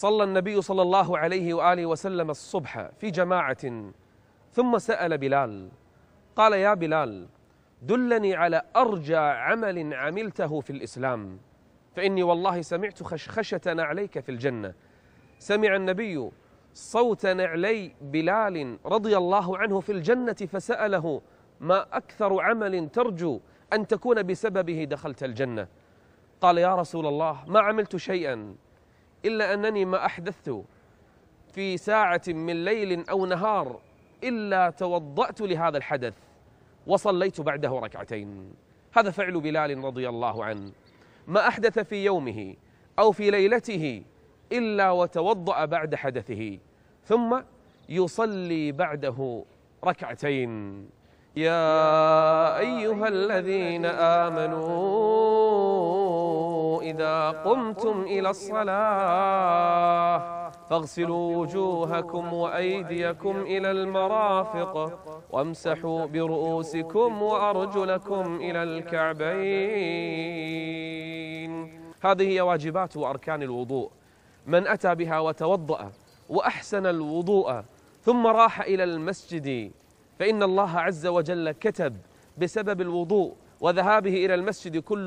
صلى النبي صلى الله عليه وآله وسلم الصبح في جماعة، ثم سأل بلال قال: يا بلال، دلني على أرجى عمل عملته في الإسلام، فإني والله سمعت خشخشة نعليك في الجنة. سمع النبي صوت نعلي بلال رضي الله عنه في الجنة، فسأله: ما أكثر عمل ترجو أن تكون بسببه دخلت الجنة؟ قال: يا رسول الله، ما عملت شيئا إلا أنني ما أحدثت في ساعة من ليل أو نهار إلا توضأت لهذا الحدث وصليت بعده ركعتين. هذا فعل بلال رضي الله عنه، ما أحدث في يومه أو في ليلته إلا وتوضأ بعد حدثه، ثم يصلي بعده ركعتين. يا أيها الذين آمنوا إذا قمتم إلى الصلاة فاغسلوا وجوهكم وأيديكم إلى المرافق وامسحوا برؤوسكم وأرجلكم إلى الكعبين. هذه هي واجبات وأركان الوضوء. من أتى بها وتوضأ وأحسن الوضوء ثم راح إلى المسجد، فإن الله عز وجل كتب بسبب الوضوء وذهابه إلى المسجد كل